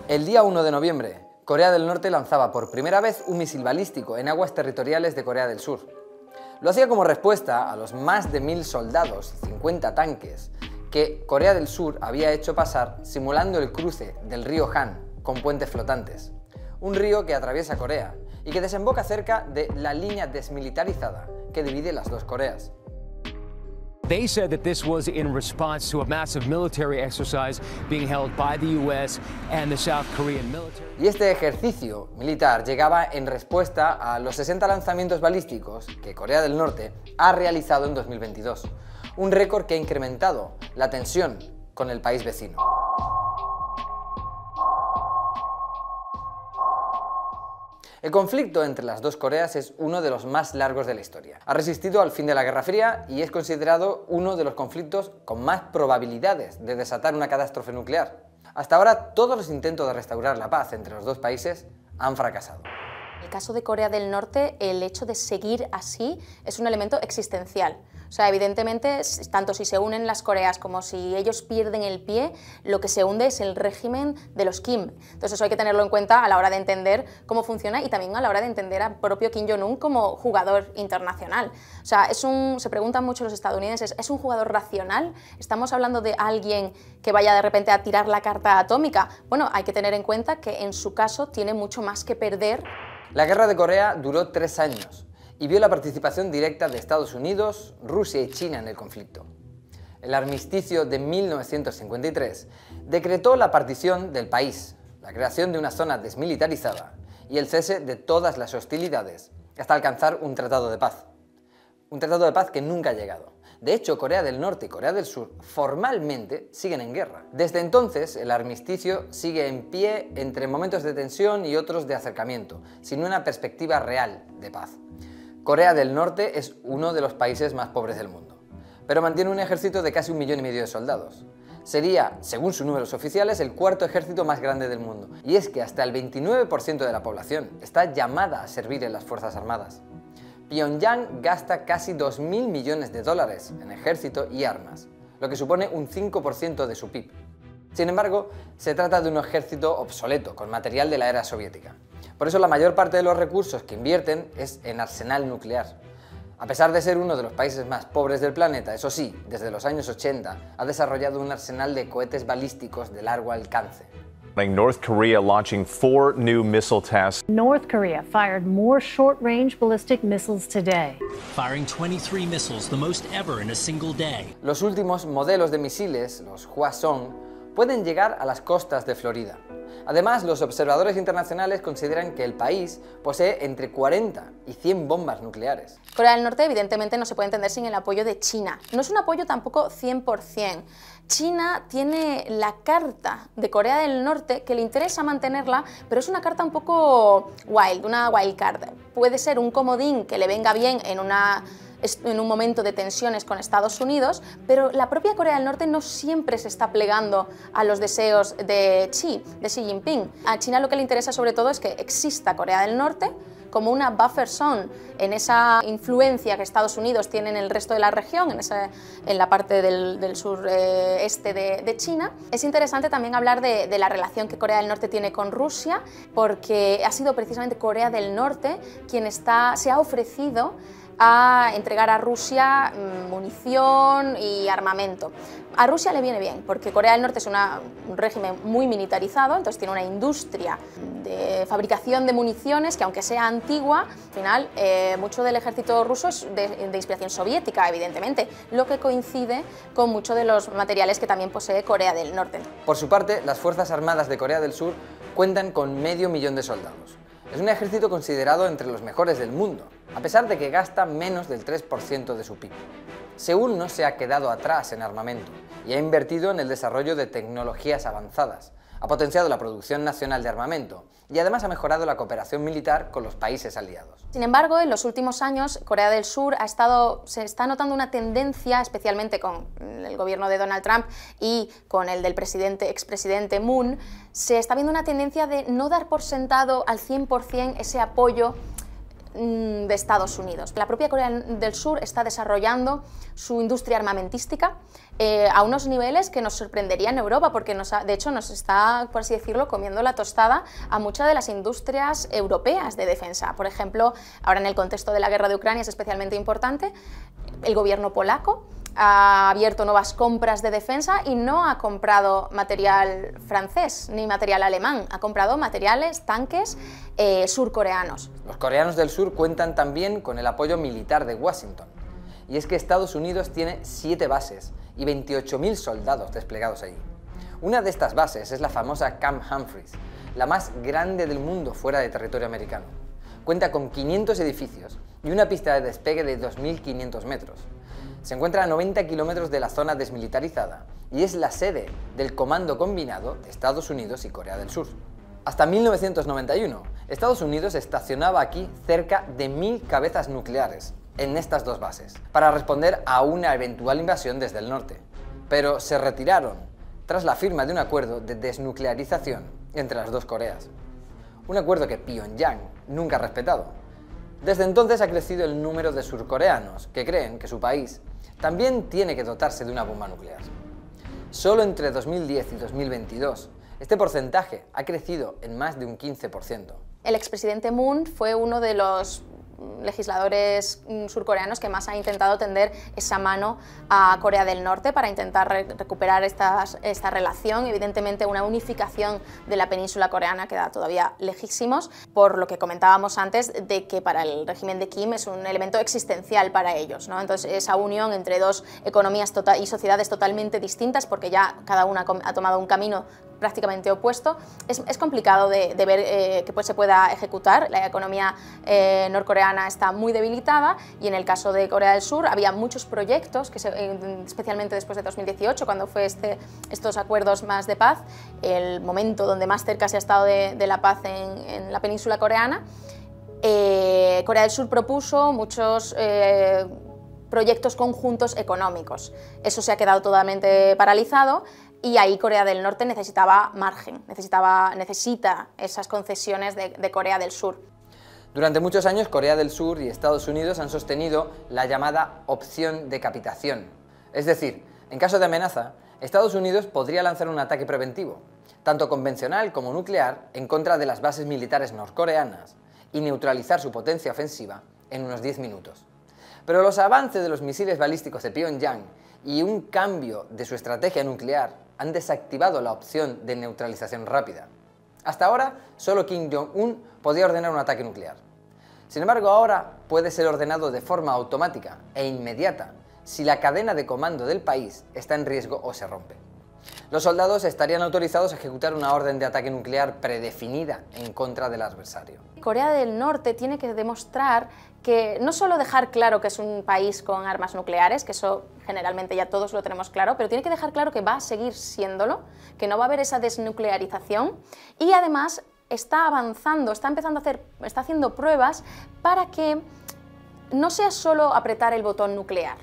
El día 1 de noviembre, Corea del Norte lanzaba por primera vez un misil balístico en aguas territoriales de Corea del Sur. Lo hacía como respuesta a los más de 1000 soldados y 50 tanques que Corea del Sur había hecho pasar simulando el cruce del río Han con puentes flotantes. Un río que atraviesa Corea y que desemboca cerca de la línea desmilitarizada que divide las dos Coreas. They said that this was in response to a massive military exercise being held by the US and the South Korean military. Y este ejercicio militar llegaba en respuesta a los 60 lanzamientos balísticos que Corea del Norte ha realizado en 2022, un récord que ha incrementado la tensión con el país vecino. El conflicto entre las dos Coreas es uno de los más largos de la historia. Ha resistido al fin de la Guerra Fría y es considerado uno de los conflictos con más probabilidades de desatar una catástrofe nuclear. Hasta ahora, todos los intentos de restaurar la paz entre los dos países han fracasado. En el caso de Corea del Norte, el hecho de seguir así es un elemento existencial. O sea, evidentemente, tanto si se unen las Coreas como si ellos pierden el pie, lo que se hunde es el régimen de los Kim. Entonces eso hay que tenerlo en cuenta a la hora de entender cómo funciona y también a la hora de entender al propio Kim Jong-un como jugador internacional. O sea, se preguntan mucho los estadounidenses, ¿es un jugador racional? ¿Estamos hablando de alguien que vaya de repente a tirar la carta atómica? Bueno, hay que tener en cuenta que en su caso tiene mucho más que perder. La guerra de Corea duró 3 años y vio la participación directa de Estados Unidos, Rusia y China en el conflicto. El armisticio de 1953 decretó la partición del país, la creación de una zona desmilitarizada y el cese de todas las hostilidades hasta alcanzar un tratado de paz. Un tratado de paz que nunca ha llegado. De hecho, Corea del Norte y Corea del Sur formalmente siguen en guerra. Desde entonces, el armisticio sigue en pie entre momentos de tensión y otros de acercamiento, sin una perspectiva real de paz. Corea del Norte es uno de los países más pobres del mundo, pero mantiene un ejército de casi 1,5 millones de soldados. Sería, según sus números oficiales, el cuarto ejército más grande del mundo. Y es que hasta el 29% de la población está llamada a servir en las Fuerzas Armadas. Pyongyang gasta casi 2.000 millones de dólares en ejército y armas, lo que supone un 5% de su PIB. Sin embargo, se trata de un ejército obsoleto, con material de la era soviética. Por eso la mayor parte de los recursos que invierten es en arsenal nuclear. A pesar de ser uno de los países más pobres del planeta, eso sí, desde los años 80 ha desarrollado un arsenal de cohetes balísticos de largo alcance. North Korea launching 4 new missile tests. North Korea fired more short-range ballistic missiles today. Firing 23 missiles, the most ever in a single day. Los últimos modelos de misiles, los Hwasong, pueden llegar a las costas de Florida. Además, los observadores internacionales consideran que el país posee entre 40 y 100 bombas nucleares. Corea del Norte, evidentemente, no se puede entender sin el apoyo de China. No es un apoyo tampoco 100%. China tiene la carta de Corea del Norte que le interesa mantenerla, pero es una carta un poco wild, una wild card. Puede ser un comodín que le venga bien en un momento de tensiones con Estados Unidos, pero la propia Corea del Norte no siempre se está plegando a los deseos de Xi Jinping. A China lo que le interesa sobre todo es que exista Corea del Norte como una buffer zone en esa influencia que Estados Unidos tiene en el resto de la región, en la parte del sureste de China. Es interesante también hablar de la relación que Corea del Norte tiene con Rusia, porque ha sido precisamente Corea del Norte quien se ha ofrecido a entregar a Rusia munición y armamento. A Rusia le viene bien, porque Corea del Norte es un régimen muy militarizado, entonces tiene una industria de fabricación de municiones que, aunque sea antigua, al final mucho del ejército ruso es de inspiración soviética, evidentemente, lo que coincide con muchos de los materiales que también posee Corea del Norte. Por su parte, las Fuerzas Armadas de Corea del Sur cuentan con 500.000 de soldados. Es un ejército considerado entre los mejores del mundo, a pesar de que gasta menos del 3% de su PIB. Seúl no se ha quedado atrás en armamento y ha invertido en el desarrollo de tecnologías avanzadas, ha potenciado la producción nacional de armamento y además ha mejorado la cooperación militar con los países aliados. Sin embargo, en los últimos años, Corea del Sur se está notando una tendencia, especialmente con el gobierno de Donald Trump y con el del expresidente Moon, se está viendo una tendencia de no dar por sentado al 100% ese apoyo de Estados Unidos. La propia Corea del Sur está desarrollando su industria armamentística a unos niveles que nos sorprendería en Europa, porque de hecho nos está, por así decirlo, comiendo la tostada a muchas de las industrias europeas de defensa. Por ejemplo, ahora en el contexto de la guerra de Ucrania es especialmente importante, el gobierno polaco ha abierto nuevas compras de defensa y no ha comprado material francés ni material alemán, ha comprado materiales, tanques surcoreanos. Los coreanos del sur cuentan también con el apoyo militar de Washington. Y es que Estados Unidos tiene 7 bases y 28.000 soldados desplegados allí. Una de estas bases es la famosa Camp Humphreys, la más grande del mundo fuera de territorio americano. Cuenta con 500 edificios y una pista de despegue de 2.500 metros. Se encuentra a 90 kilómetros de la zona desmilitarizada y es la sede del Comando Combinado de Estados Unidos y Corea del Sur. Hasta 1991, Estados Unidos estacionaba aquí cerca de 1.000 cabezas nucleares en estas dos bases, para responder a una eventual invasión desde el norte, pero se retiraron tras la firma de un acuerdo de desnuclearización entre las dos Coreas. Un acuerdo que Pyongyang nunca ha respetado. Desde entonces ha crecido el número de surcoreanos que creen que su país también tiene que dotarse de una bomba nuclear. Solo entre 2010 y 2022, este porcentaje ha crecido en más de un 15%. El expresidente Moon fue uno de los legisladores surcoreanos que más ha intentado tender esa mano a Corea del Norte para intentar recuperar esta relación. Evidentemente una unificación de la península coreana queda todavía lejísimos, por lo que comentábamos antes de que para el régimen de Kim es un elemento existencial para ellos, ¿no? Entonces esa unión entre dos economías y sociedades totalmente distintas, porque ya cada una ha tomado un camino prácticamente opuesto, es complicado de ver que se pueda ejecutar. La economía norcoreana está muy debilitada y en el caso de Corea del Sur había muchos proyectos, especialmente después de 2018, cuando fue estos acuerdos más de paz, el momento donde más cerca se ha estado de la paz en la península coreana. Corea del Sur propuso muchos proyectos conjuntos económicos. Eso se ha quedado totalmente paralizado y ahí Corea del Norte necesitaba margen, necesita esas concesiones de Corea del Sur. Durante muchos años Corea del Sur y Estados Unidos han sostenido la llamada opción de capitación. Es decir, en caso de amenaza, Estados Unidos podría lanzar un ataque preventivo, tanto convencional como nuclear, en contra de las bases militares norcoreanas y neutralizar su potencia ofensiva en unos 10 minutos. Pero los avances de los misiles balísticos de Pyongyang y un cambio de su estrategia nuclear han desactivado la opción de neutralización rápida. Hasta ahora, solo Kim Jong-un podía ordenar un ataque nuclear. Sin embargo, ahora puede ser ordenado de forma automática e inmediata si la cadena de comando del país está en riesgo o se rompe. Los soldados estarían autorizados a ejecutar una orden de ataque nuclear predefinida en contra del adversario. Corea del Norte tiene que demostrar que no solo dejar claro que es un país con armas nucleares, que eso generalmente ya todos lo tenemos claro, pero tiene que dejar claro que va a seguir siéndolo, que no va a haber esa desnuclearización y además está avanzando, está haciendo pruebas para que no sea solo apretar el botón nuclear,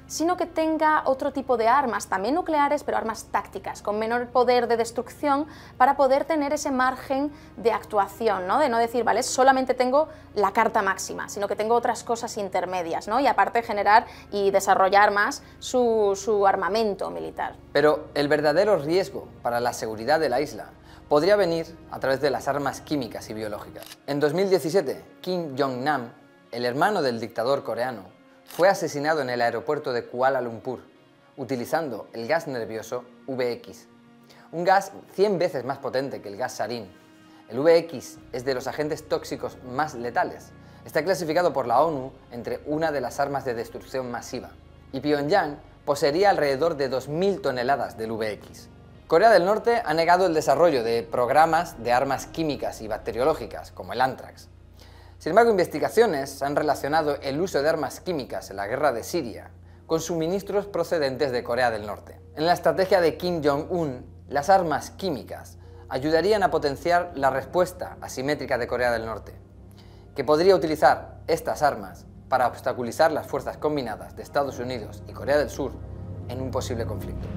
sino que tenga otro tipo de armas, también nucleares, pero armas tácticas, con menor poder de destrucción, para poder tener ese margen de actuación, ¿no? De no decir, vale, solamente tengo la carta máxima, sino que tengo otras cosas intermedias, ¿no? Y aparte generar y desarrollar más su armamento militar. Pero el verdadero riesgo para la seguridad de la isla podría venir a través de las armas químicas y biológicas. En 2017, Kim Jong-nam, el hermano del dictador coreano, fue asesinado en el aeropuerto de Kuala Lumpur, utilizando el gas nervioso VX, un gas 100 veces más potente que el gas sarín. El VX es de los agentes tóxicos más letales. Está clasificado por la ONU entre una de las armas de destrucción masiva, y Pyongyang poseería alrededor de 2.000 toneladas del VX. Corea del Norte ha negado el desarrollo de programas de armas químicas y bacteriológicas, como el Anthrax. Sin embargo, investigaciones han relacionado el uso de armas químicas en la guerra de Siria con suministros procedentes de Corea del Norte. En la estrategia de Kim Jong-un, las armas químicas ayudarían a potenciar la respuesta asimétrica de Corea del Norte, que podría utilizar estas armas para obstaculizar las fuerzas combinadas de Estados Unidos y Corea del Sur en un posible conflicto.